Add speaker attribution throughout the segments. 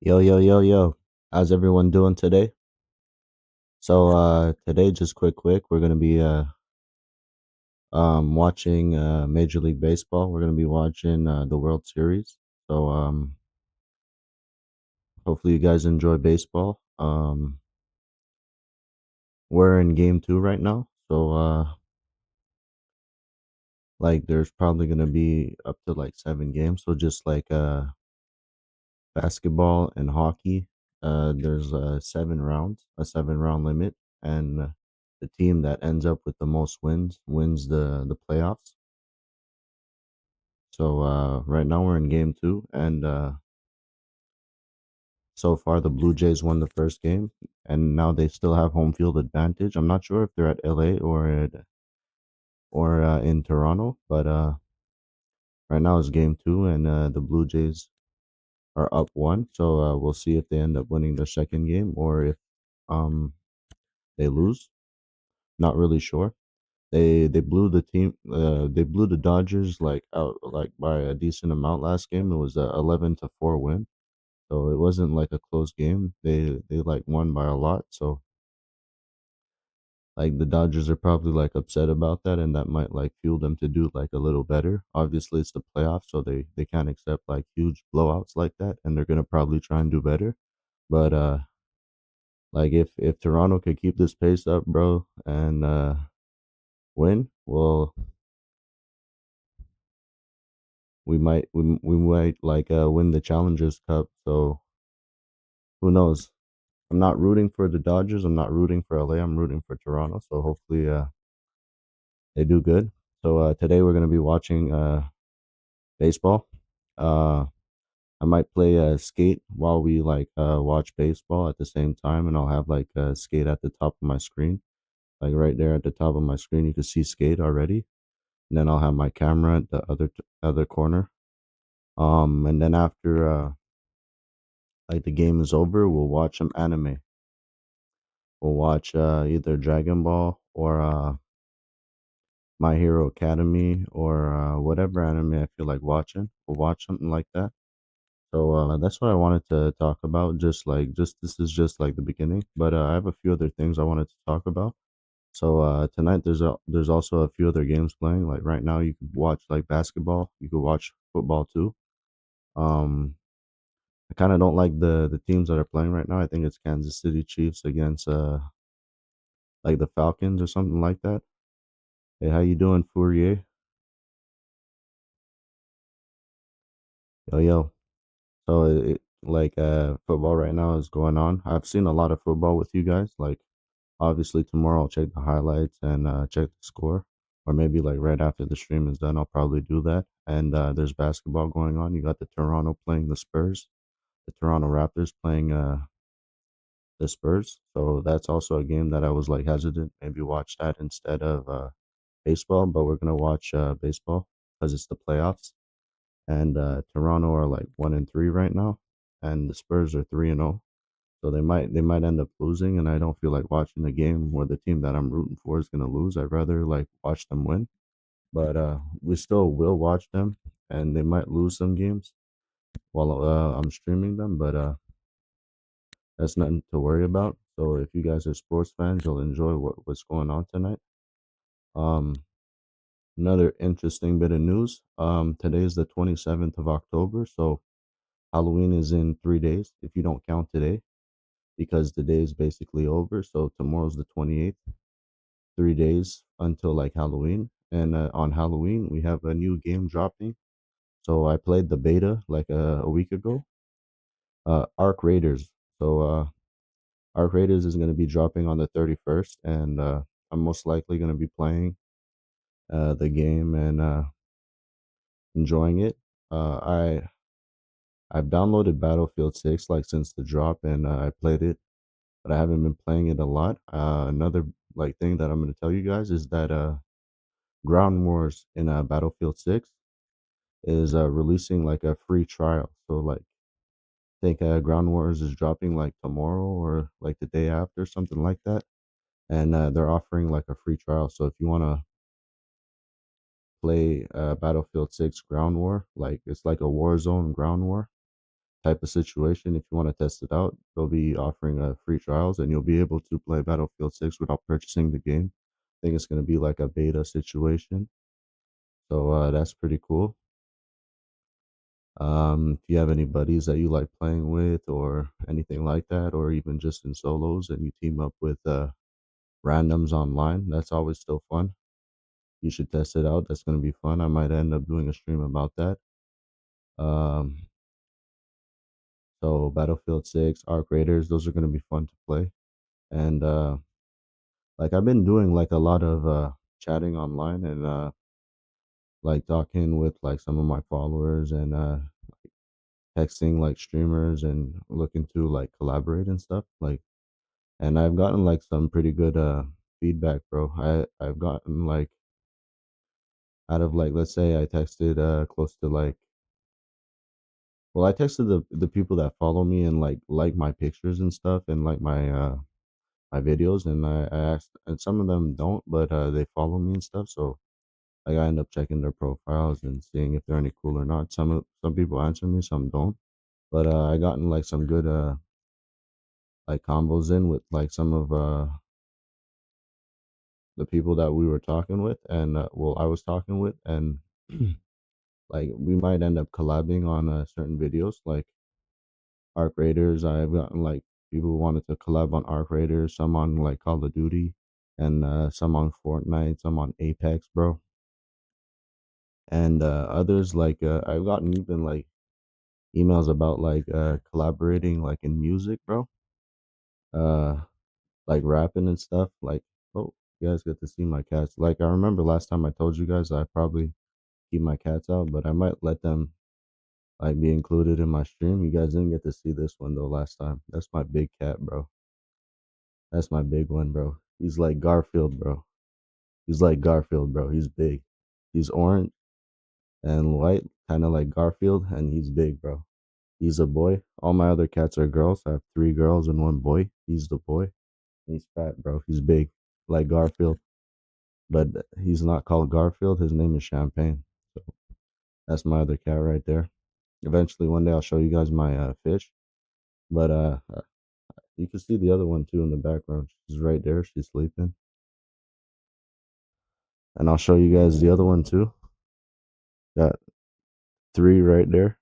Speaker 1: Yo, yo, yo, yo. How's everyone doing today? Today, just quick, we're gonna be watching Major League Baseball. We're gonna be watching the World Series. Hopefully you guys enjoy baseball. We're in game two right now. Like there's probably gonna be up to like seven games. So just like basketball and hockey, there's seven rounds, a seven-round limit, and the team that ends up with the most wins wins the playoffs. Right now we're in game two, and so far the Blue Jays won the first game, and now they still have home field advantage. I'm not sure if they're at LA or in Toronto, but right now it's game two, and the Blue Jays are up one. We'll see if they end up winning the second game or if um they lose. Not really sure. They blew the team. They blew the Dodgers like out like by a decent amount last game. It was a 11-4 win, so it wasn't like a close game. They like won by a lot. So like the Dodgers are probably like upset about that, and that might like fuel them to do like a little better. Obviously, it's the playoffs, so they can't accept like huge blowouts like that, and they're gonna probably try and do better. But like if Toronto could keep this pace up, bro, and win, well, we might like win the Challengers Cup. So who knows? I'm not rooting for the Dodgers. I'm not rooting for LA. I'm rooting for Toronto. So hopefully they do good. Today we're gonna be watching baseball. Uh I might play skate while we like watch baseball at the same time, and I'll have like skate at the top of my screen. Like right there at the top of my screen, you can see skate already. And then I'll have my camera at the other corner. And then after like the game is over, we'll watch some anime. We'll watch either Dragon Ball or My Hero Academy or whatever anime I feel like watching. We'll watch something like that. That's what I wanted to talk about. Just this is just like the beginning, but I have a few other things I wanted to talk about. Tonight there's also a few other games playing. Like right now, you could watch like basketball. You could watch football too. Um, I kind of don't like the teams that are playing right now. I think it's Kansas City Chiefs against like the Falcons or something like that. Hey, how you doing, Fourier? Yo, yo. Football right now is going on. I've seen a lot of football with you guys. Like obviously tomorrow I'll check the highlights and check the score. Or maybe like right after the stream is done, I'll probably do that. And there's basketball going on. You got the Toronto playing the Spurs, the Toronto Raptors playing the Spurs. So that's also a game that I was like hesitant. Maybe watch that instead of baseball. But we're gonna watch baseball because it's the playoffs. And Toronto are like 1-3 right now, and the Spurs are 3-0. So they might end up losing, and I don't feel like watching a game where the team that I'm rooting for is gonna lose. I'd rather like watch them win. But we still will watch them, and they might lose some games while I'm streaming them. But that's nothing to worry about. So if you guys are sports fans, you'll enjoy what's going on tonight. Um, Another interesting bit of news. Today is the 27th of October, so Halloween is in 3 days if you don't count today, because the day is basically over. So tomorrow's the 28th, 3 days until like Halloween. And on Halloween, we have a new game dropping. So I played the beta like a week ago. Arc Raiders. Arc Raiders is going to be dropping on the 31st, and I'm most likely going to be playing the game and enjoying it. I've downloaded Battlefield 6 like since the drop, and I played it, but I haven't been playing it a lot. Another like thing that I'm going to tell you guys is that Ground Wars in Battlefield 6 is releasing like a free trial. So like I think Ground Wars is dropping like tomorrow or like the day after, something like that. And they're offering like a free trial. So if you want to play Battlefield 6 Ground War, like it's like a war zone ground war, type of situation. If you want to test it out, they'll be offering free trials, and you'll be able to play Battlefield 6 without purchasing the game. I think it's going to be like a beta situation, so that's pretty cool. If you have any buddies that you like playing with, or anything like that, or even just in solos, and you team up with randoms online, that's always still fun. You should test it out. That's going to be fun. I might end up doing a stream about that. Um, so Battlefield 6, Arc Raiders, those are going to be fun to play. And like I've been doing like a lot of chatting online, and like talking with like some of my followers, and texting like streamers, and looking to like collaborate and stuff. Like, and I've gotten like some pretty good feedback, bro. I've gotten like, out of like, let's say I texted close to like, well, I texted the people that follow me and like my pictures and stuff, and like my videos, and I asked, and some of them don't, but they follow me and stuff, so like I end up checking their profiles and seeing if they're any cool or not. Some people answer me, some don't. But I gotten like some good like combos in with like some of the people that we were talking with, and well, I was talking with, and like we might end up collabing on certain videos like Arc Raiders. I've gotten like people who wanted to collab on Arc Raiders, some on like Call of Duty, and some on Fortnite, some on Apex, bro. And others like I've gotten even like emails about like collaborating like in music, bro. Uh like rapping and stuff. Like, oh, you guys get to see my cats. Like I remember last time I told you guys I probably keep my cats out, but I might let them like be included in my stream. You guys didn't get to see this one though last time. That's my big cat, bro. That's my big one, bro. He's like Garfield, bro. He's like Garfield, bro. He's big. He's orange and white, kind of like Garfield, and he's big, bro. He's a boy. All my other cats are girls. I have three girls and one boy. He's the boy. He's fat, bro. He's big, like Garfield, but he's not called Garfield. His name is Champagne. So that's my other cat right there. Eventually, one day, I'll show you guys my fish. But you can see the other one too in the background. She's right there. She's sleeping. And I'll show you guys the other one too. Got three right there.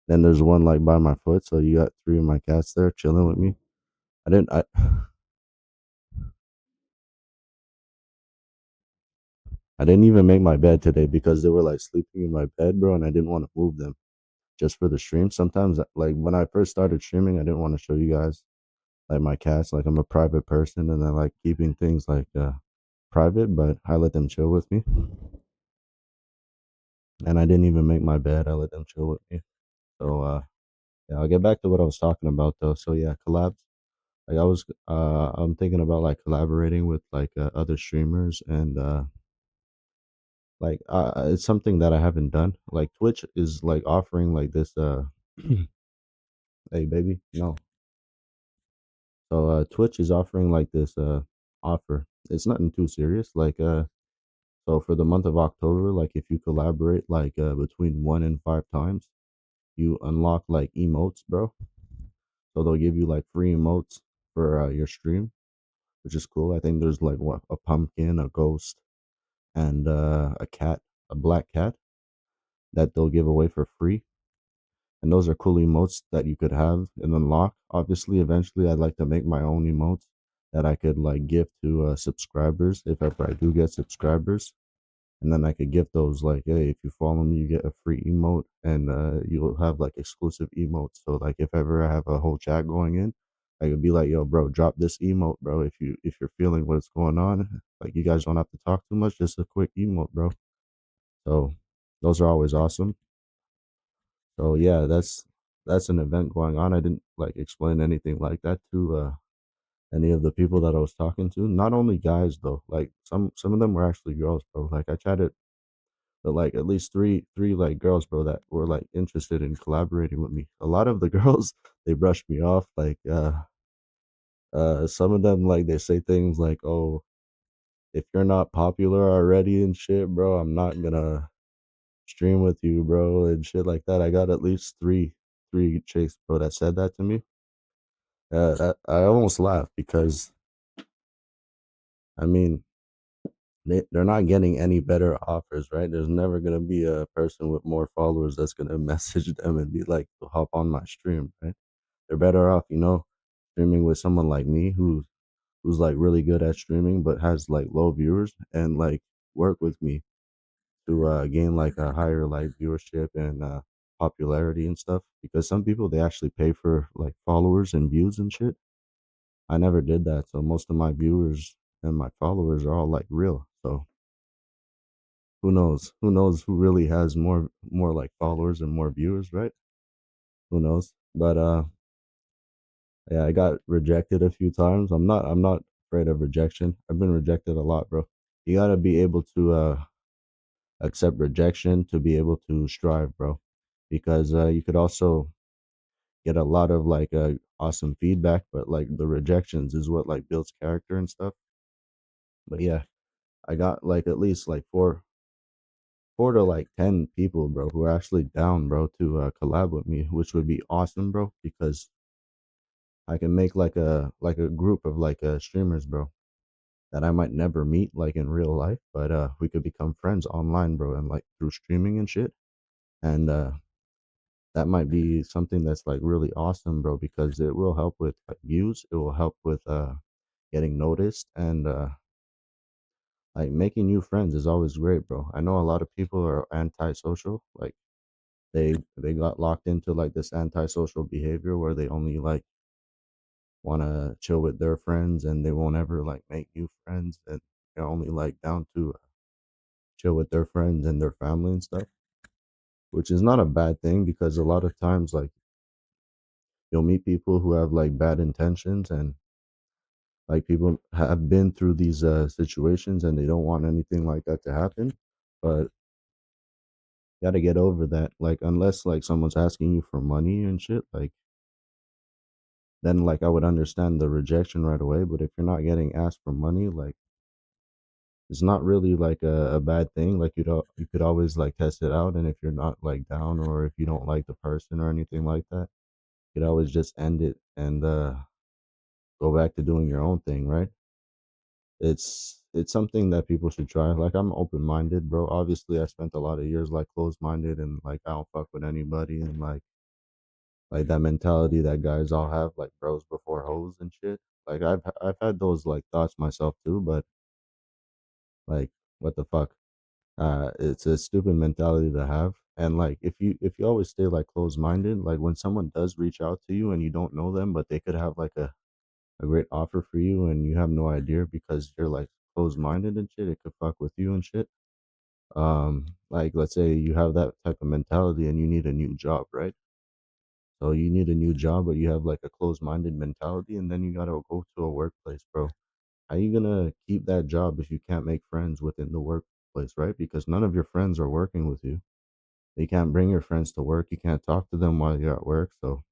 Speaker 1: Then there's one like by my foot. So you got three of my cats there chilling with me. I didn't. I didn't even make my bed today because they were like sleeping in my bed, bro, and I didn't want to move them just for the stream. Sometimes, like when I first started streaming, I didn't want to show you guys like my cats. Like I'm a private person, and I like keeping things like private, but I let them chill with me. And I didn't even make my bed. I let them chill with me. So yeah, I'll get back to what I was talking about though. So yeah, collabs. Like I'm thinking about like collaborating with like other streamers, and like it's something that I haven't done. Like Twitch is like offering like this hey baby, no. So Twitch is offering like this offer. It's nothing too serious. Like so for the month of October, like if you collaborate like between 1 and 5 times, you unlock like emotes, bro. So they'll give you like free emotes for your stream, which is cool. I think there's like what, a pumpkin, a ghost, and a cat, a black cat that they'll give away for free. And those are cool emotes that you could have and unlock. Obviously, eventually, I'd like to make my own emotes that I could like give to subscribers if ever I do get subscribers. And then I could give those like, hey, if you follow me, you get a free emote, and you'll have like exclusive emotes. So like, if ever I have a whole chat going in, I could be like, yo, bro, drop this emote, bro. If you're feeling what's going on, like you guys don't have to talk too much, just a quick emote, bro. So those are always awesome. So yeah, that's an event going on. I didn't like explain anything like that to any of the people that I was talking to. Not only guys though, like some of them were actually girls, bro. Like I chatted with like at least three like girls, bro, that were like interested in collaborating with me. A lot of the girls they brushed me off. Like some of them like they say things like, "Oh, if you're not popular already and shit, bro, I'm not gonna stream with you, bro," and shit like that. I got at least three chicks, bro, that said that to me. I almost laughed because I mean they're not getting any better offers, right? There's never gonna be a person with more followers that's gonna message them and be like, hop on my stream, right? They're better off, streaming with someone like me who's like really good at streaming but has like low viewers and like work with me to gain like a higher like viewership and popularity and stuff. Because some people they actually pay for like followers and views and shit. I never did that, so most of my viewers and my followers are all like real. So who knows? Who knows who really has more like followers and more viewers, right? Who knows? But yeah, I got rejected a few times. I'm not afraid of rejection. I've been rejected a lot, bro. You gotta be able to accept rejection to be able to strive, bro. Because you could also get a lot of like awesome feedback, but like the rejections is what like builds character and stuff. But yeah, I got like at least like four to like 10 people, bro, who are actually down, bro, to collab with me, which would be awesome, bro, because I can make like a group of like streamers, bro, that I might never meet like in real life, but we could become friends online, bro, and like through streaming and shit. And that might be something that's like really awesome, bro, because it will help with like, views. It will help with getting noticed and like making new friends is always great, bro. I know a lot of people are antisocial, like they got locked into like this antisocial behavior where they only like want to chill with their friends and they won't ever like make new friends and they're only like down to chill with their friends and their family and stuff, which is not a bad thing because a lot of times like you'll meet people who have like bad intentions and like people have been through these situations and they don't want anything like that to happen, but you got to get over that, like unless like someone's asking you for money and shit, like then like I would understand the rejection right away. But if you're not getting asked for money, like it's not really like a bad thing. Like you could always like test it out, and if you're not like down or if you don't like the person or anything like that, you could always just end it and go back to doing your own thing, right? It's something that people should try. Like I'm open minded, bro. Obviously, I spent a lot of years like closed minded and like I don't fuck with anybody and like that mentality that guys all have, like bros before hoes and shit. Like I've had those like thoughts myself too, but like what the fuck? It's a stupid mentality to have. And like if you always stay like closed minded, like when someone does reach out to you and you don't know them, but they could have like a great offer for you and you have no idea because you're like closed minded and shit, it could fuck with you and shit. Like let's say you have that type of mentality and you need a new job, right? So you need a new job, but you have like a closed-minded mentality, and then you gotta go to a workplace, bro. How you gonna keep that job if you can't make friends within the workplace, right? Because none of your friends are working with you. You can't bring your friends to work. You can't talk to them while you're at work. So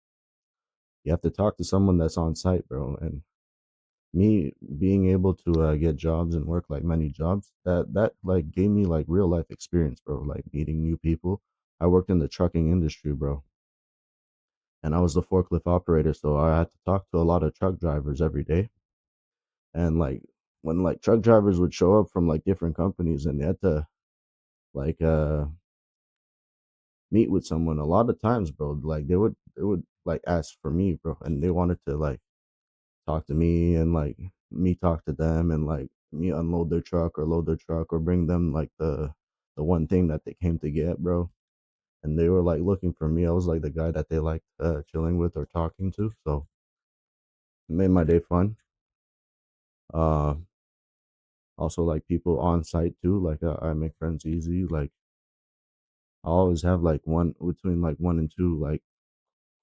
Speaker 1: you have to talk to someone that's on site, bro. And me being able to get jobs and work like many jobs, that like gave me like real life experience, bro. Like meeting new people. I worked in the trucking industry, bro, and I was the forklift operator, so I had to talk to a lot of truck drivers every day. And like when like truck drivers would show up from like different companies and they had to like meet with someone, a lot of times, bro, like they would like ask for me, bro, and they wanted to like talk to me and like me talk to them and like me unload their truck or load their truck or bring them like the one thing that they came to get, bro. And they were like looking for me. I was like the guy that they liked chilling with or talking to. So it made my day fun. Uh, Also, like people on site too. Like I make friends easy. Like I always have like one between like one and two like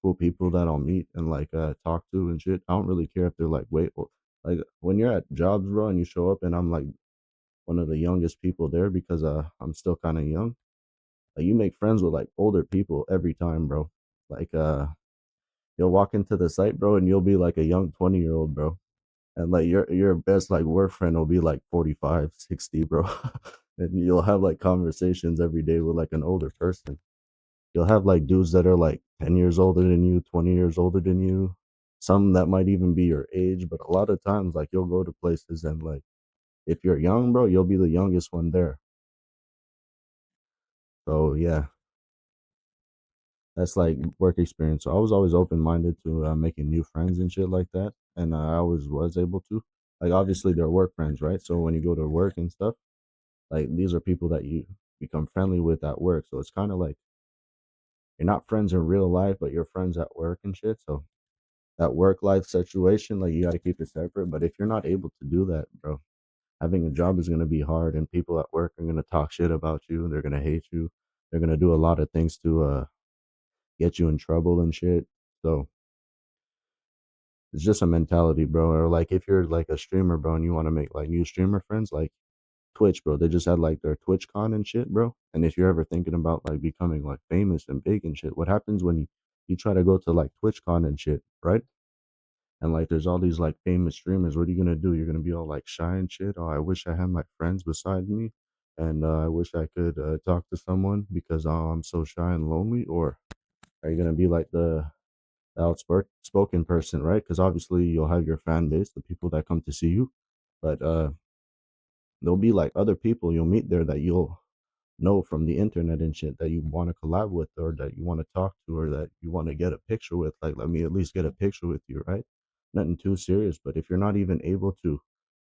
Speaker 1: cool people that I'll meet and like talk to and shit. I don't really care if they're like wait or like when you're at jobs, bro, and you show up and I'm like one of the youngest people there because I'm still kind of young. Like you make friends with like older people every time, bro. Like you'll walk into the site, bro, and you'll be like a young 20-year-old, bro. And like your best like work friend will be like 45, 60, bro. And you'll have like conversations every day with like an older person you'll have like dudes that are like 10 years older than you, 20 years older than you, some that might even be your age. But a lot of times, like you'll go to places and like if you're young, bro, you'll be the youngest one there. So yeah, that's like work experience. So I was always open minded to making new friends and shit like that, and I always was able to. Like obviously they're work friends, right? So when you go to work and stuff, like these are people that you become friendly with at work. So it's kind of like you're not friends in real life, but you're friends at work and shit. So that work life situation, like you got to keep it separate. But if you're not able to do that, bro, having a job is going to be hard, and people at work are going to talk shit about you. They're going to hate you. They're going to do a lot of things to get you in trouble and shit. So it's just a mentality, bro. Or like if you're like a streamer, bro, and you want to make like new streamer friends, like Twitch, bro. They just had like their Twitch con and shit, bro. And if you're ever thinking about like becoming like famous and big and shit, what happens when you try to go to like Twitch con and shit, right? And like there's all these like famous streamers. What are you gonna do? You're gonna be all like shy and shit. Oh, I wish I had my friends beside me, and I wish I could talk to someone because I'm so shy and lonely. Or are you gonna be like the outspoken person, right? Because obviously you'll have your fan base, the people that come to see you, but there'll be like other people you'll meet there that you'll know from the internet and shit that you want to collab with or that you want to talk to or that you want to get a picture with. Like, let me at least get a picture with you, right? Nothing too serious. But if you're not even able to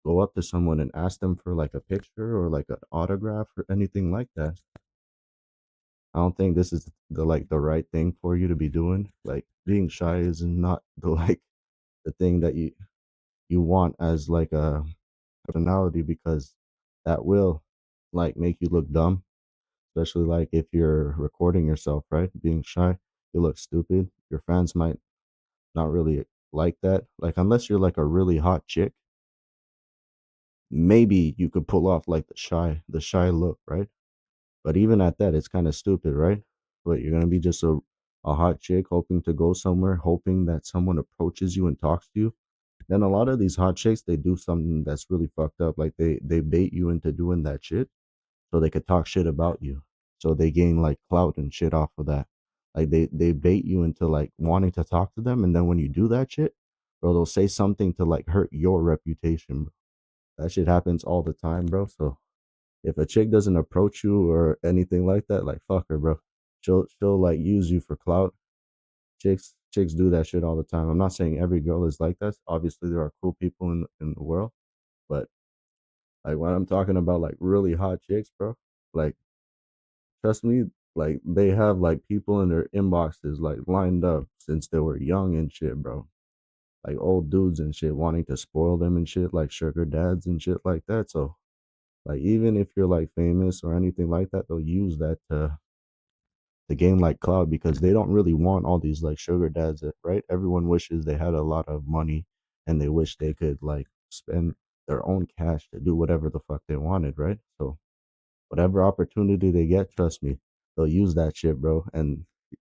Speaker 1: go up to someone and ask them for like a picture or like an autograph or anything like that, I don't think this is the right thing for you to be doing. Like being shy is not the the thing that you want as like a personality, because that will like make you look dumb, especially like if you're recording yourself, right? Being shy, you look stupid. Your fans might not really like that. Like unless you're like a really hot chick, maybe you could pull off like the shy look, right? But even at that, it's kind of stupid, right? But you're gonna be just a hot chick hoping to go somewhere, hoping that someone approaches you and talks to you. Then a lot of these hot chicks, they do something that's really fucked up. Like they bait you into doing that shit so they could talk shit about you. So they gain like clout and shit off of that. Like they bait you into like wanting to talk to them, and then when you do that shit, bro, they'll say something to like hurt your reputation, bro. That shit happens all the time, bro. So if a chick doesn't approach you or anything like that, like fuck her, bro. She'll like use you for clout. Chicks do that shit all the time. I'm not saying every girl is like that. Obviously, there are cool people in the world, but like when I'm talking about like really hot chicks, bro, like trust me, like they have like people in their inboxes like lined up since they were young and shit, bro. Like old dudes and shit wanting to spoil them and shit, like sugar dads and shit like that. So like even if you're like famous or anything like that, they'll use that to gain like cloud, because they don't really want all these like sugar dads, right? Everyone wishes they had a lot of money and they wish they could like spend their own cash to do whatever the fuck they wanted, right? So whatever opportunity they get, trust me, they'll use that shit, bro, and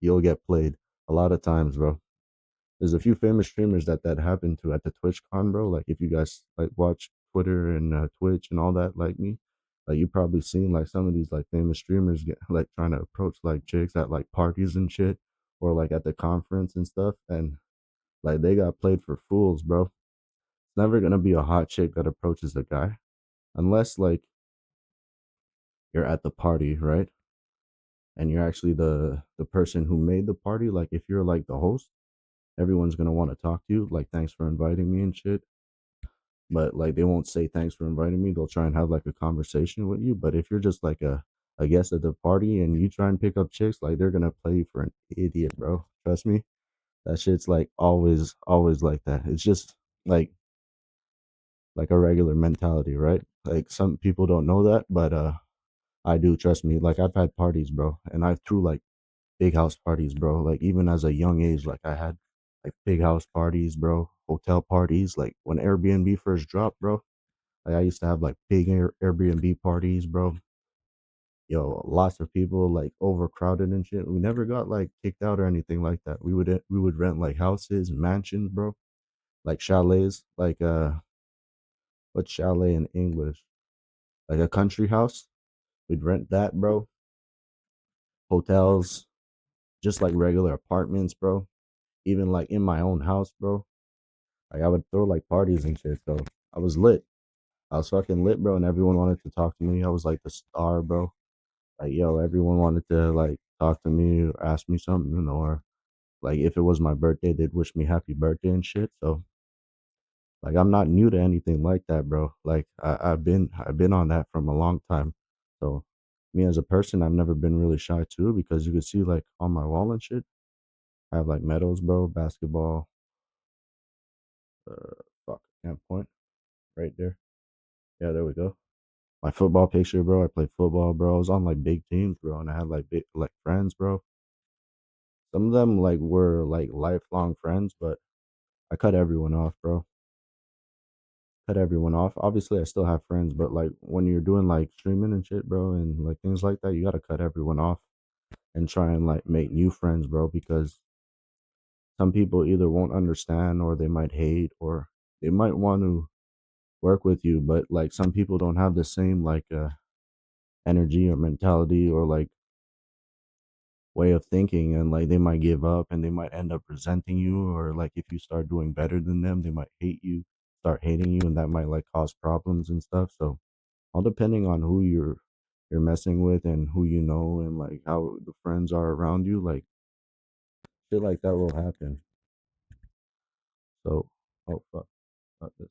Speaker 1: you'll get played a lot of times, bro. There's a few famous streamers that happened to at the TwitchCon, bro. Like if you guys like watch Twitter and Twitch and all that, like me, like you probably seen like some of these like famous streamers get like trying to approach like chicks at like parties and shit, or like at the conference and stuff, and like they got played for fools, bro. It's never gonna be a hot chick that approaches a guy unless like you're at the party, right? And you're actually the person who made the party. Like if you're like the host, everyone's gonna want to talk to you, like thanks for inviting me and shit. But like they won't say thanks for inviting me. They'll try and have like a conversation with you. But if you're just like a guest at the party and you try and pick up chicks, like they're gonna play you for an idiot, bro. Trust me. That shit's like always like that. It's just like like a regular mentality, right? Like some people don't know that, but I do, trust me. Like I've had parties, bro, and I threw like big house parties, bro. Like even as a young age, like I had like big house parties, bro, hotel parties. Like when Airbnb first dropped, bro, like I used to have like big Airbnb parties, bro. Yo, lots of people like overcrowded and shit. We never got like kicked out or anything like that. We would rent like houses, mansions, bro, like chalets, like what's chalet in English? Like a country house. We'd rent that, bro. Hotels. just like regular apartments, bro. Even like in my own house, bro. Like I would throw like parties and shit. So I was lit. I was fucking lit, bro, and everyone wanted to talk to me. I was like the star, bro. Like, yo, everyone wanted to like talk to me or ask me something, or like if it was my birthday, they'd wish me happy birthday and shit. So like I'm not new to anything like that, bro. Like I've been on that from a long time. So me as a person, I've never been really shy too, because you could see like on my wall and shit, I have like medals, bro, basketball, fuck, can't point right there. Yeah, there we go. My football picture, bro. I played football, bro. I was on like big teams, bro, and I had like big like friends, bro. Some of them like were like lifelong friends, but I cut everyone off, bro. Cut everyone off. Obviously, I still have friends, but like when you're doing like streaming and shit, bro, and like things like that, you gotta cut everyone off and try and like make new friends, bro, because some people either won't understand or they might hate or they might want to work with you, but like some people don't have the same like energy or mentality or like way of thinking, and like they might give up and they might end up resenting you, or like if you start doing better than them they might hate you, start hating you, and that might like cause problems and stuff. So all depending on who you're messing with and who you know and like how the friends are around you, like shit like that will happen. So oh fuck, this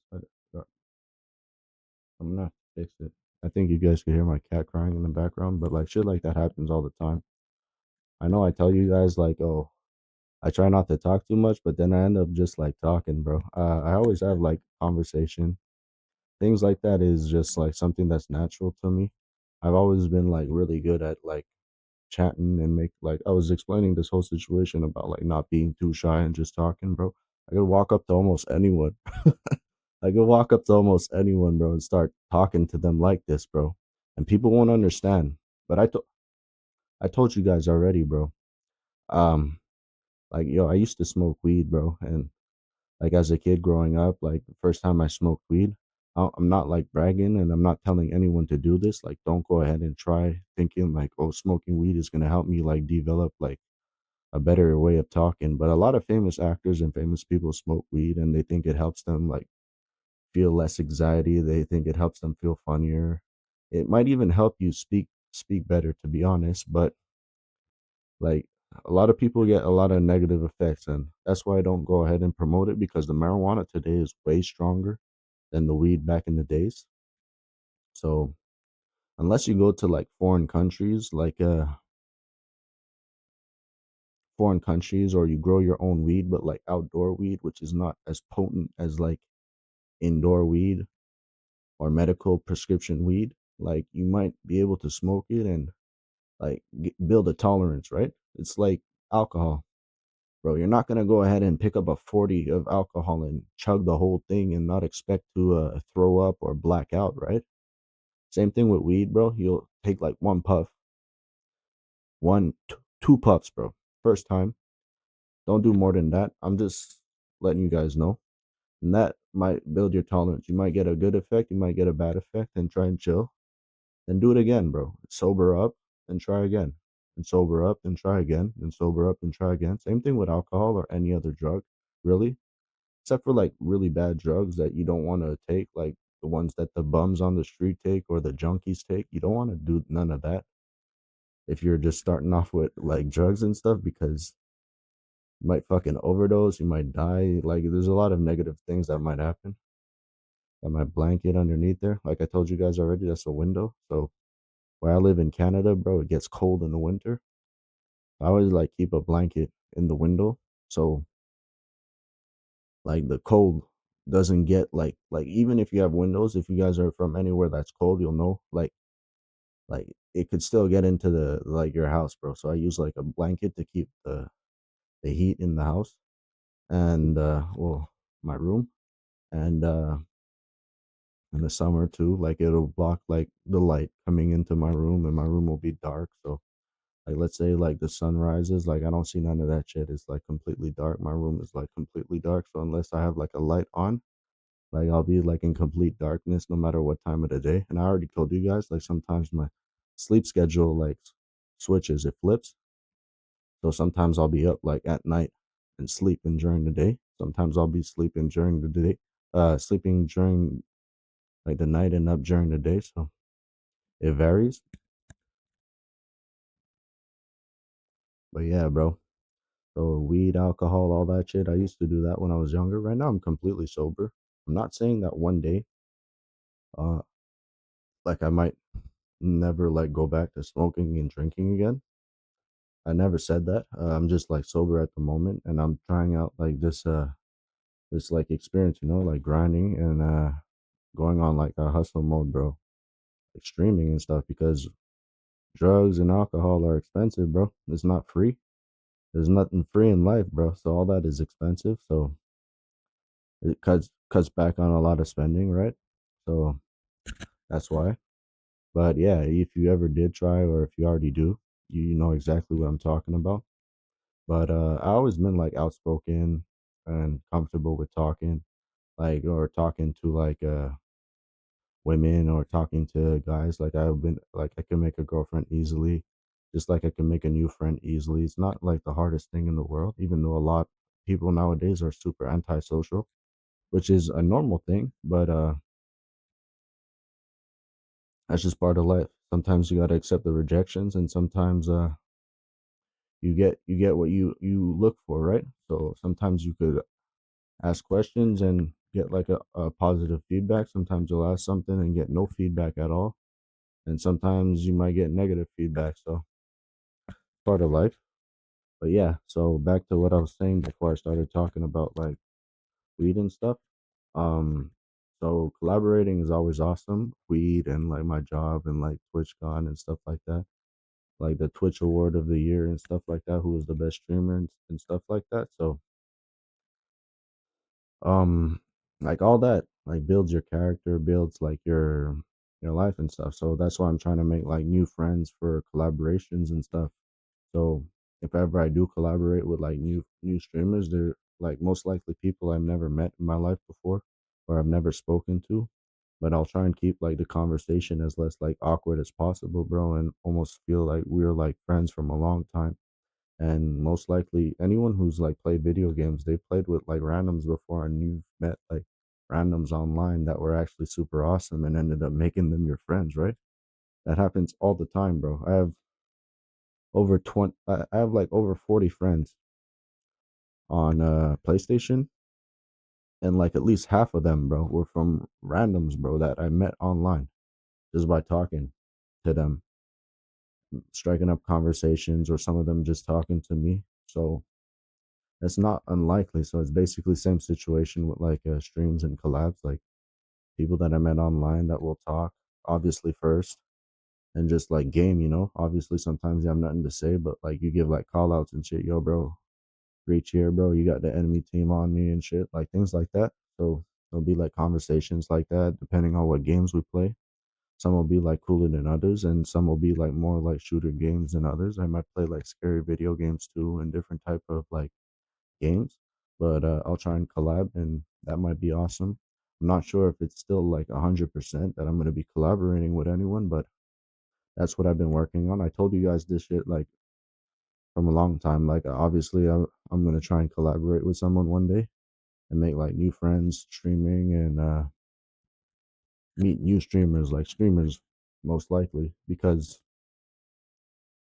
Speaker 1: I'm gonna fix it. I think you guys can hear my cat crying in the background, but like shit like that happens all the time. I know I tell you guys like, oh, I try not to talk too much, but then I end up just like talking, bro. I always have like conversation. Things like that is just like something that's natural to me. I've always been like really good at like chatting and make like I was explaining this whole situation about like not being too shy and just talking, bro. I could walk up to almost anyone. I could walk up to almost anyone, bro, and start talking to them like this, bro. And people won't understand. But I told you guys already, bro. Um, like yo, I used to smoke weed, bro, and like as a kid growing up, like the first time I smoked weed, I'm not like bragging and I'm not telling anyone to do this. Like, don't go ahead and try thinking like, oh, smoking weed is gonna help me like develop like a better way of talking. But a lot of famous actors and famous people smoke weed and they think it helps them like feel less anxiety. They think it helps them feel funnier. It might even help you speak better, to be honest. But like a lot of people get a lot of negative effects, and that's why I don't go ahead and promote it, because the marijuana today is way stronger than the weed back in the days. So unless you go to like foreign countries, or you grow your own weed, but like outdoor weed, which is not as potent as like indoor weed or medical prescription weed, like you might be able to smoke it and like build a tolerance, right? It's like alcohol. Bro, you're not gonna go ahead and pick up a 40 of alcohol and chug the whole thing and not expect to throw up or black out, right? Same thing with weed, bro. You'll take like one puff, two puffs, bro. First time. Don't do more than that. I'm just letting you guys know. And that might build your tolerance. You might get a good effect, you might get a bad effect, and try and chill. Then do it again, bro. Sober up and try again. And sober up and try again. And sober up and try again. Same thing with alcohol or any other drug, really. Except for like really bad drugs that you don't want to take, like the ones that the bums on the street take or the junkies take. You don't want to do none of that if you're just starting off with like drugs and stuff, because you might fucking overdose, you might die. Like there's a lot of negative things that might happen. Got my blanket underneath there. Like I told you guys already, that's a window. So where I live in Canada, bro, it gets cold in the winter. I always like keep a blanket in the window. So like the cold doesn't get like even if you have windows, if you guys are from anywhere that's cold, you'll know like it could still get into the like your house, bro. So I use like a blanket to keep the heat in the house, and well, my room, and in the summer too, like it'll block like the light coming into my room, and my room will be dark. So like let's say like the sun rises, like I don't see none of that shit. It's like completely dark. My room is like completely dark. So unless I have like a light on, like I'll be like in complete darkness no matter what time of the day. And I already told you guys, like sometimes my sleep schedule like switches, it flips. So sometimes I'll be up like at night and sleeping during the day. Sometimes I'll be sleeping during the day, sleeping during like the night and up during the day. So it varies. But yeah, bro. So weed, alcohol, all that shit. I used to do that when I was younger. Right now I'm completely sober. I'm not saying that one day, uh, like I might never like go back to smoking and drinking again. I never said that. I'm just like sober at the moment, and I'm trying out like this like experience, like grinding and going on like a hustle mode, bro, like streaming and stuff because drugs and alcohol are expensive, bro. It's not free. There's nothing free in life, bro. So all that is expensive. So it cuts back on a lot of spending, right? So that's why. But yeah, if you ever did try or if you already do, you know exactly what I'm talking about. But I always been like outspoken and comfortable with talking, like or talking to like women or talking to guys. Like I've been like I can make a girlfriend easily, just like I can make a new friend easily. It's not like the hardest thing in the world, even though a lot of people nowadays are super antisocial, which is a normal thing, but that's just part of life. Sometimes you gotta accept the rejections and sometimes you get what you look for, right? So sometimes you could ask questions and get like a positive feedback. Sometimes you'll ask something and get no feedback at all. And sometimes you might get negative feedback. So part of life. But yeah, so back to what I was saying before I started talking about like weed and stuff. Um, so collaborating is always awesome. Weed and like my job and like TwitchCon and stuff like that. Like the Twitch Award of the Year and stuff like that. Who was the best streamer and stuff like that. So um like all that like builds your character, builds like your life and stuff. So that's why I'm trying to make like new friends for collaborations and stuff. So if ever I do collaborate with like new streamers, they're like most likely people I've never met in my life before or I've never spoken to. But I'll try and keep like the conversation as less like awkward as possible, bro, and almost feel like we're like friends from a long time. And most likely anyone who's like played video games, they played with like randoms before and you've met like randoms online that were actually super awesome and ended up making them your friends, right? That happens all the time, bro. I have like over 40 friends on PlayStation, and like at least half of them, bro, were from randoms, bro, that I met online just by talking to them, striking up conversations, or some of them just talking to me. So it's not unlikely. So it's basically same situation with like streams and collabs, like people that I met online that will talk, obviously first, and just like game, Obviously sometimes you have nothing to say, but like you give like call outs and shit, yo, bro, reach here, bro. You got the enemy team on me and shit, like things like that. So there'll be like conversations like that, depending on what games we play. Some will be like cooler than others, and some will be like more like shooter games than others. I might play like scary video games too, and different type of like games. But I'll try and collab, and that might be awesome. I'm not sure if it's still like 100% that I'm gonna be collaborating with anyone, but that's what I've been working on. I told you guys this shit like from a long time. Like obviously, I'm gonna try and collaborate with someone one day and make like new friends streaming and meet new streamers, like streamers most likely, because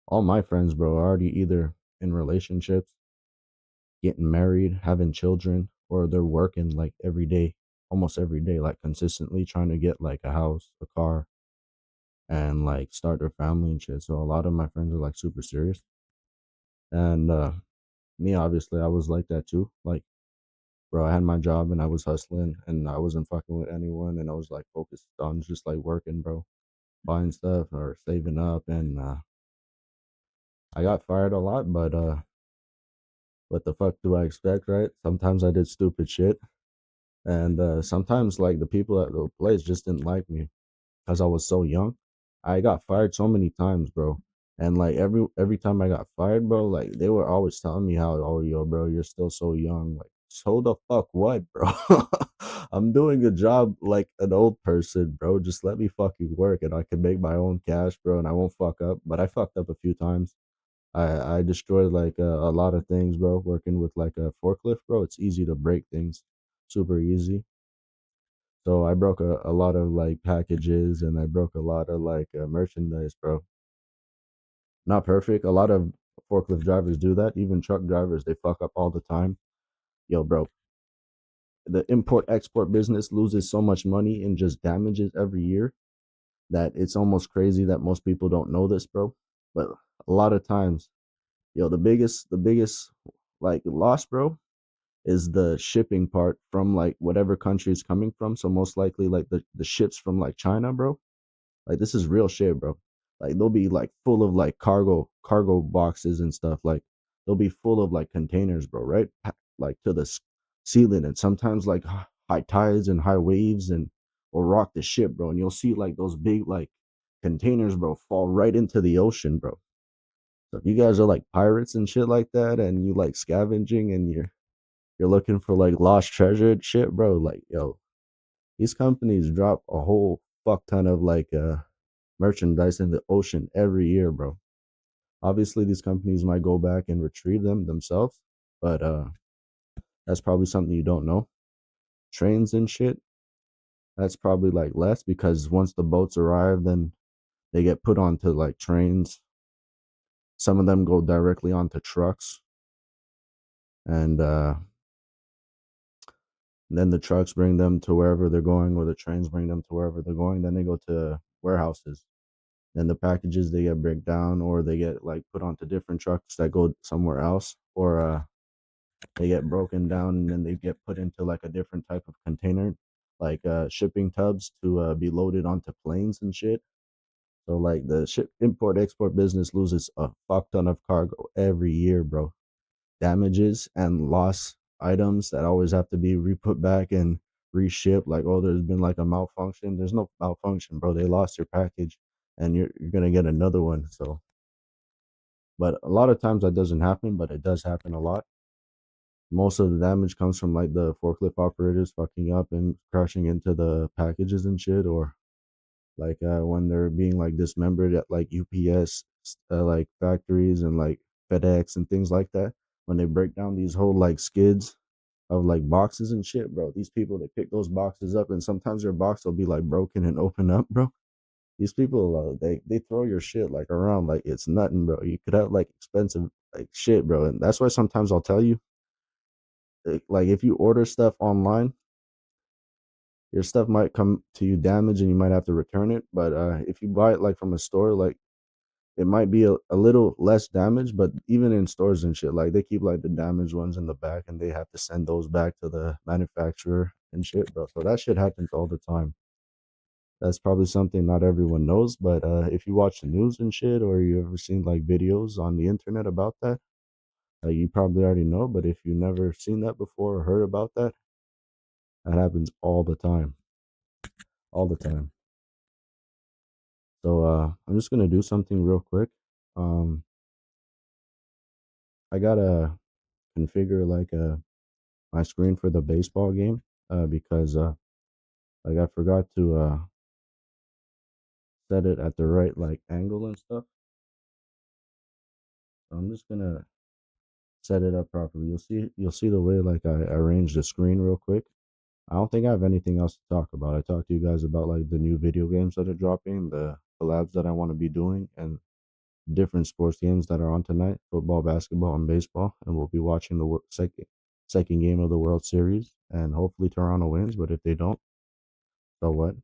Speaker 1: all my friends, bro, are already either in relationships, getting married, having children, or they're working like every day, almost every day, like consistently trying to get like a house, a car, and like start their family and shit. So a lot of my friends are like super serious. And me, obviously, I was like that too. Like, bro, I had my job and I was hustling and I wasn't fucking with anyone and I was like focused on just like working, bro, buying stuff or saving up. And I got fired a lot, but what the fuck do I expect, right? Sometimes I did stupid shit. And sometimes like the people at the place just didn't like me because I was so young. I got fired so many times, bro. And like every time I got fired, bro, like they were always telling me how, oh, yo, bro, you're still so young. Like, so the fuck what, bro? I'm doing a job like an old person, bro. Just let me fucking work and I can make my own cash, bro, and I won't fuck up. But I fucked up a few times. I destroyed like a lot of things, bro. Working with like a forklift, bro. It's easy to break things, super easy. So I broke a lot of like packages and I broke a lot of like merchandise, bro. Not perfect. A lot of forklift drivers do that. Even truck drivers, they fuck up all the time. Yo, bro, the import export business loses so much money in just damages every year that it's almost crazy that most people don't know this, bro. But a lot of times, yo, the biggest like loss, bro, is the shipping part from like whatever country is coming from. So most likely like the ships from like China, bro. Like this is real shit, bro. Like they'll be like full of like cargo boxes and stuff. Like they'll be full of like containers, bro, right? Like to the ceiling, and sometimes like high tides and high waves and will rock the ship, bro. And you'll see like those big like containers, bro, fall right into the ocean, bro. So if you guys are like pirates and shit like that, and you like scavenging and you're looking for like lost treasure and shit, bro, like yo, these companies drop a whole fuck ton of like merchandise in the ocean every year, bro. Obviously, these companies might go back and retrieve them themselves, but that's probably something you don't know. Trains and shit, that's probably like less because once the boats arrive, then they get put onto like trains. Some of them go directly onto trucks, and then the trucks bring them to wherever they're going, or the trains bring them to wherever they're going. Then they go to warehouses. Then the packages they get break down, or they get like put onto different trucks that go somewhere else, or they get broken down and then they get put into like a different type of container, like shipping tubs to be loaded onto planes and shit. So like the ship import export business loses a fuck ton of cargo every year, bro. Damages and lost items that always have to be re-put back and reshipped. Like, oh, there's been like a malfunction. There's no malfunction, bro. They lost your package and you're gonna get another one. So, but a lot of times that doesn't happen, but it does happen a lot. Most of the damage comes from like the forklift operators fucking up and crashing into the packages and shit, or like when they're being like dismembered at like UPS like factories and like FedEx and things like that. When they break down these whole like skids of like boxes and shit, bro. These people they pick those boxes up, and sometimes your box will be like broken and open up, bro. These people they throw your shit like around like it's nothing, bro. You could have like expensive like shit, bro, and that's why sometimes I'll tell you like if you order stuff online, your stuff might come to you damaged and you might have to return it. But if you buy it like from a store, like it might be a little less damage. But even in stores and shit, like they keep like the damaged ones in the back and they have to send those back to the manufacturer and shit, bro. So that shit happens all the time. That's probably something not everyone knows, but if you watch the news and shit, or you ever seen like videos on the internet about that, you probably already know. But if you never seen that before or heard about that, that happens all the time, all the time. So I'm just gonna do something real quick. Um, I gotta configure like my screen for the baseball game because like I forgot to set it at the right like angle and stuff. So I'm just gonna set it up properly. You'll see the way like I arrange the screen real quick. I don't think I have anything else to talk about. I talked to you guys about like the new video games that are dropping, the collabs that I want to be doing, and different sports games that are on tonight: football, basketball, and baseball. And we'll be watching the second game of the World Series, and hopefully Toronto wins. But if they don't, so what?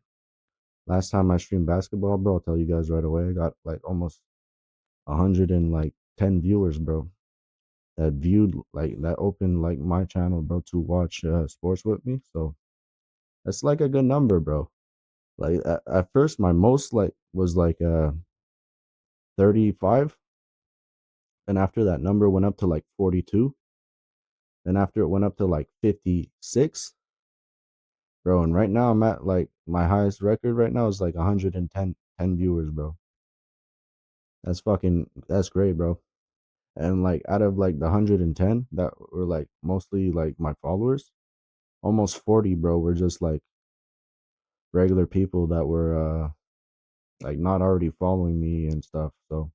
Speaker 1: Last time I streamed basketball, bro, I'll tell you guys right away. I got like almost 110 viewers, bro. That viewed like that opened like my channel, bro, to watch sports with me. So that's like a good number, bro. Like at first, my most like was like 35, and after that number went up to like 42. Then after it went up to like 56, bro. And right now I'm at like my highest record right now is like 110 viewers, bro. That's great, bro. And like out of like the 110 that were like mostly like my followers, almost 40, bro, were just like regular people that were like not already following me and stuff. So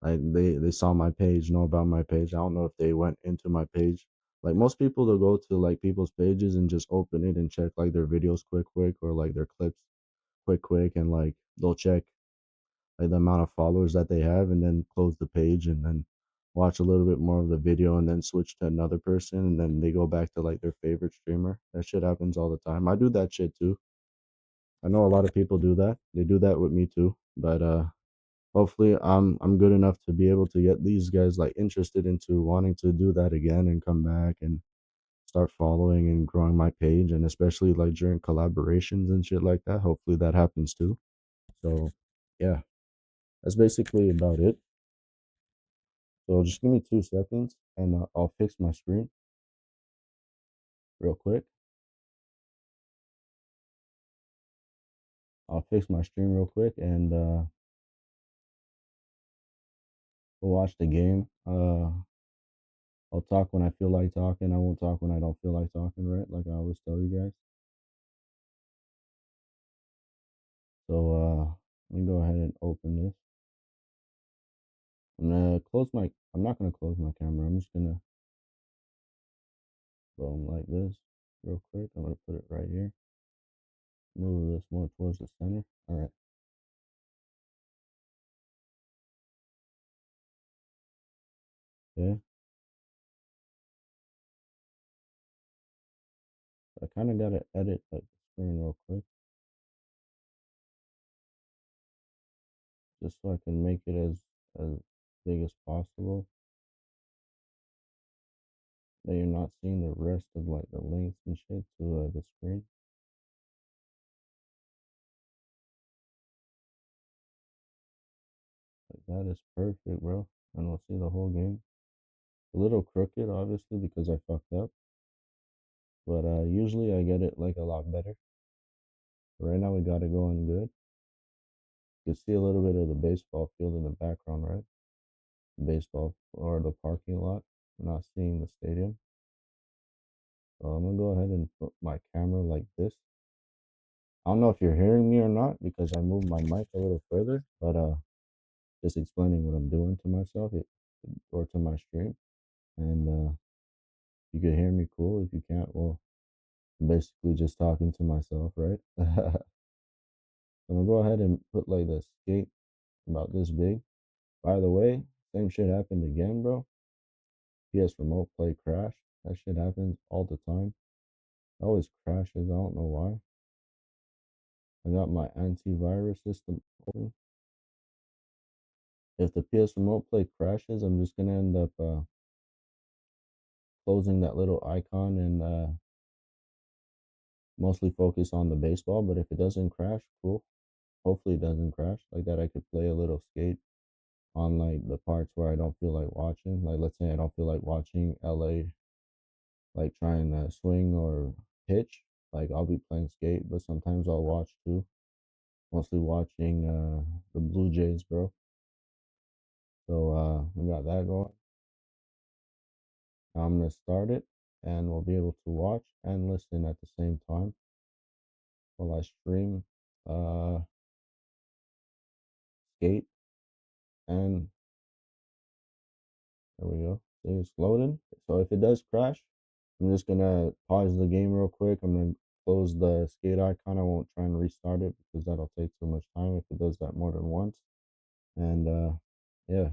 Speaker 1: Like they saw my page, know about my page. I don't know if they went into my page. Like most people, they'll go to like people's pages and just open it and check like their videos quick, or like their clips quick, and like they'll check like the amount of followers that they have, and then close the page, and then watch a little bit more of the video, and then switch to another person, and then they go back to like their favorite streamer. That shit happens all the time. I do that shit too. I know a lot of people do that. They do that with me too. But hopefully I'm good enough to be able to get these guys like interested into wanting to do that again and come back and start following and growing my page, and especially like during collaborations and shit like that. Hopefully that happens too. So yeah, that's basically about it. So just give me 2 seconds and I'll fix my screen real quick. I'll fix my stream real quick and we'll watch the game. I'll talk when I feel like talking. I won't talk when I don't feel like talking, right? Like I always tell you guys. So let me go ahead and open this. I'm not gonna close my camera. I'm just gonna go like this real quick. I'm gonna put it right here. Move this more towards the center. All right. Okay. I kind of gotta edit like the screen real quick, just so I can make it as big as possible. That you're not seeing the rest of like the links and shit to the screen. Like that is perfect, bro. And we'll see the whole game. A little crooked, obviously, because I fucked up. But usually I get it like a lot better. Right now we got it going good. You can see a little bit of the baseball field in the background, right? Baseball or the parking lot. We're not seeing the stadium. So I'm gonna go ahead and put my camera like this. I don't know if you're hearing me or not because I moved my mic a little further, but just explaining what I'm doing to myself or to my stream. And you can hear me, cool. If you can't, well, I'm basically just talking to myself, right? I'm gonna go ahead and put like the skate about this big. By the way, same shit happened again, bro. PS Remote Play crash. That shit happens all the time. It always crashes. I don't know why. I got my antivirus system open. If the PS Remote Play crashes, I'm just gonna end up closing that little icon and mostly focus on the baseball. But if it doesn't crash, cool. Hopefully it doesn't crash. Like that, I could play a little skate on like the parts where I don't feel like watching. Like let's say I don't feel like watching LA like trying to swing or pitch. Like I'll be playing skate, but sometimes I'll watch too. Mostly watching the Blue Jays, bro. So we got that going. Now I'm gonna start it and we'll be able to watch and listen at the same time while I stream uh skate, and there we go. See, it's loading. So if it does crash, I'm just gonna pause the game real quick. I'm gonna close the skate icon. I won't try and restart it because that'll take too much time if it does that more than once. And yeah,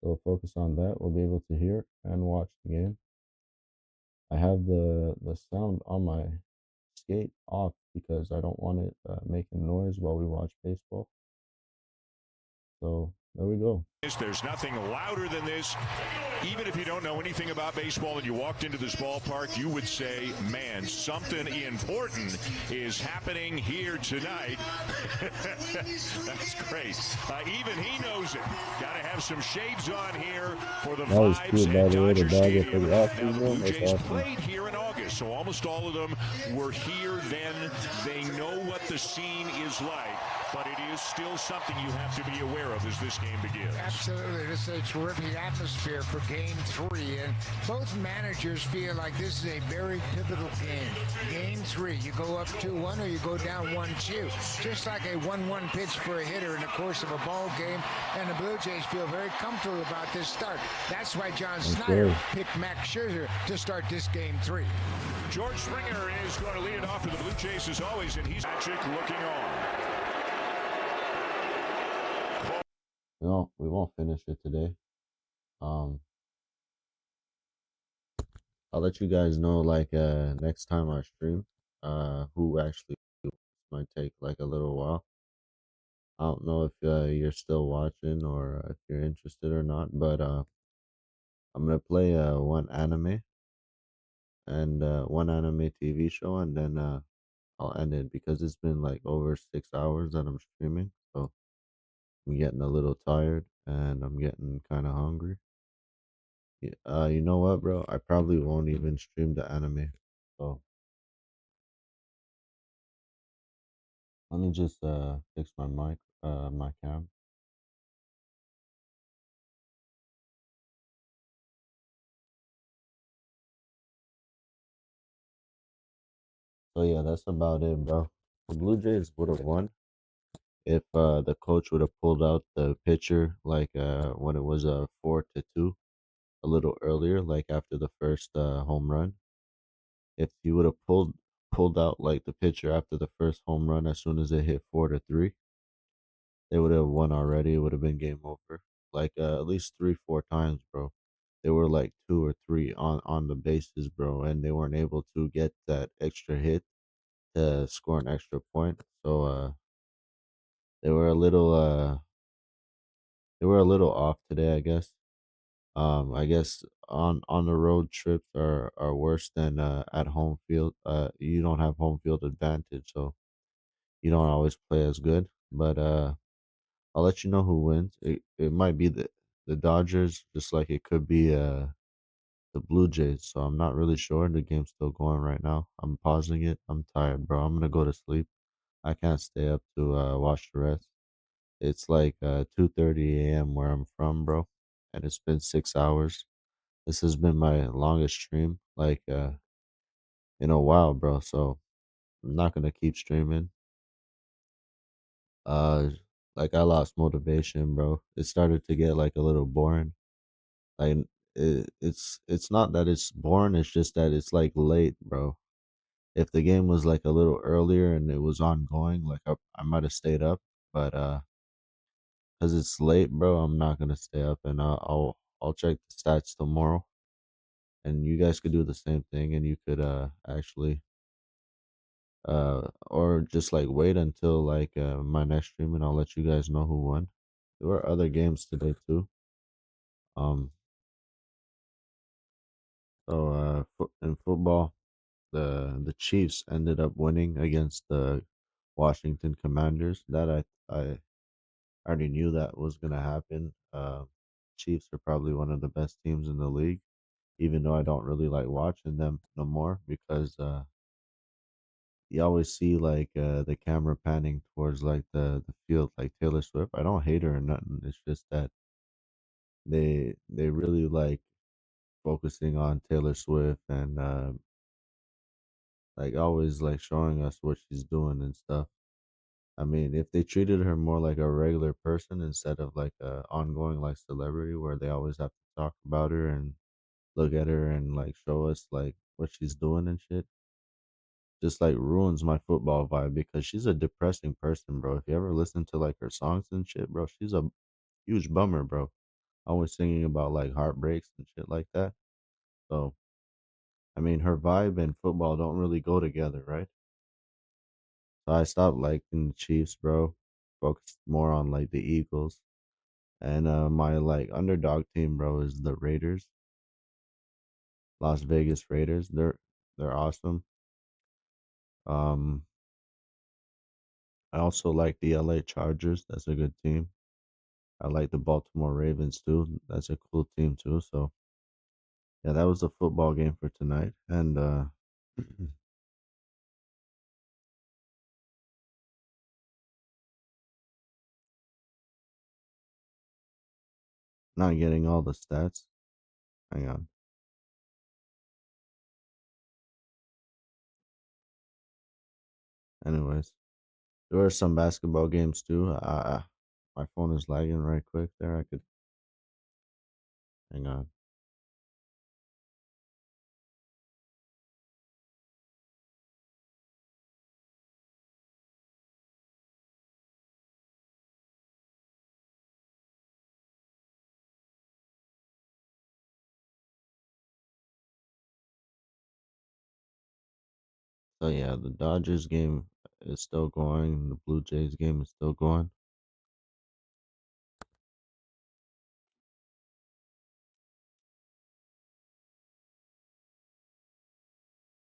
Speaker 1: so focus on that. We'll be able to hear and watch the game. I have the sound on my skate off because I don't want it making noise while we watch baseball. So there we go.
Speaker 2: There's nothing louder than this. Even if you don't know anything about baseball and you walked into this ballpark, you would say, man, something important is happening here tonight. That's great. Even he knows it. Got to have some shades on here for the vibes at Dodger Stadium. Now, the Blue Jays played here in August, so almost all of them were here then. They know what the scene is like. but it is still something you have to be aware of as this game begins.
Speaker 3: Absolutely. This is a terrific atmosphere for game 3, and both managers feel like this is a very pivotal game. Game 3, you go up 2-1 or you go down 1-2. Just like a 1-1 pitch for a hitter in the course of a ball game, and the Blue Jays feel very comfortable about this start. That's why John Snyder picked Max Scherzer to start this game 3.
Speaker 2: George Springer is going to lead it off for the Blue Jays as always, and he's Magic looking on.
Speaker 1: We won't finish it today. Um, I'll let you guys know like next time I stream. Who actually might take like a little while. I don't know if you're still watching or if you're interested or not, but I'm gonna play one anime and one anime TV show, and then I'll end it because it's been like over 6 hours that I'm streaming, so I'm getting a little tired and I'm getting kind of hungry. You know what, bro? I probably won't even stream the anime. So let me just fix my mic, my cam. So yeah, that's about it, bro. The Blue Jays would have won if the coach would have pulled out the pitcher like when it was 4-2 a little earlier, like after the first home run. If he would have pulled out like the pitcher after the first home run as soon as it hit 4-3, they would have won already. It would have been game over. Like at least 3-4 times, bro. They were like two or three on the bases, bro, and they weren't able to get that extra hit to score an extra point. So they were a little off today, I guess. I guess on the road trips are worse than at home field. You don't have home field advantage, so you don't always play as good. But I'll let you know who wins. It might be the Dodgers, just like it could be the Blue Jays. So I'm not really sure. The game's still going right now. I'm pausing it. I'm tired, bro. I'm gonna go to sleep. I can't stay up to watch the rest. It's like 2:30 a.m. where I'm from, bro, and it's been 6 hours. This has been my longest stream, like in a while, bro. So I'm not gonna keep streaming. Uh, like I lost motivation, bro. It started to get like a little boring. Like it's not that it's boring. It's just that it's like late, bro. If the game was like a little earlier and it was ongoing, like I might have stayed up, but because it's late, bro, I'm not gonna stay up, and I'll check the stats tomorrow, and you guys could do the same thing, and you could actually or just like wait until like my next stream, and I'll let you guys know who won. There were other games today too. Um, so in football, the Chiefs ended up winning against the Washington Commanders. That I already knew that was gonna happen. Chiefs are probably one of the best teams in the league, even though I don't really like watching them no more because you always see like the camera panning towards like the field, like Taylor Swift. I don't hate her or nothing. It's just that they really like focusing on Taylor Swift and like always like showing us what she's doing and stuff. I mean, if they treated her more like a regular person instead of like a ongoing like celebrity where they always have to talk about her and look at her and like show us like what she's doing and shit, just like ruins my football vibe because she's a depressing person, bro. If you ever listen to like her songs and shit, bro, she's a huge bummer, bro. Always singing about like heartbreaks and shit like that. So, I mean, her vibe and football don't really go together, right? So I stopped liking the Chiefs, bro. Focused more on like the Eagles. And my like underdog team, bro, is the Raiders, Las Vegas Raiders. They're awesome. Um, I also like the LA Chargers. That's a good team. I like the Baltimore Ravens too. That's a cool team too. So yeah, that was the football game for tonight. And Not getting all the stats. Hang on. Anyways, there were some basketball games too. My phone is lagging right quick there. I could hang on. So yeah, the Dodgers game is still going. The Blue Jays game is still going.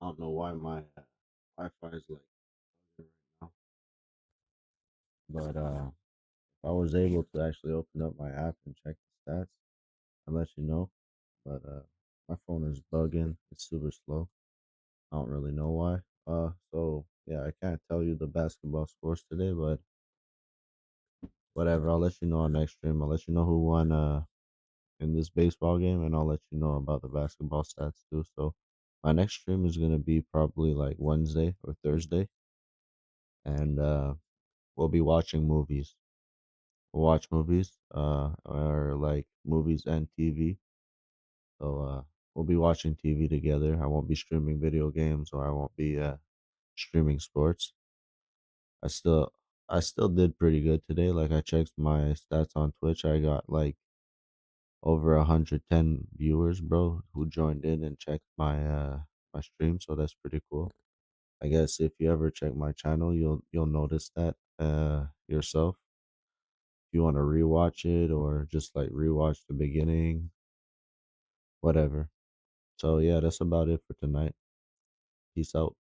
Speaker 1: I don't know why my Wi-Fi is like right now, but if I was able to actually open up my app and check the stats, I'll let you know. But my phone is bugging. It's super slow. I don't really know why. So yeah, I can't tell you the basketball scores today, but whatever. I'll let you know on next stream. I'll let you know who won in this baseball game, and I'll let you know about the basketball stats too. So my next stream is gonna be probably like Wednesday or Thursday, and we'll be watching movies. We'll watch movies, or like movies and TV. So we'll be watching TV together. I won't be streaming video games, or I won't be streaming sports. I still I still did pretty good today. Like I checked my stats on Twitch. I got like over 110 viewers, bro, who joined in and checked my stream, so that's pretty cool. I guess if you ever check my channel, you'll notice that yourself. If you want to rewatch it or just like rewatch the beginning, whatever. So yeah, that's about it for tonight. Peace out.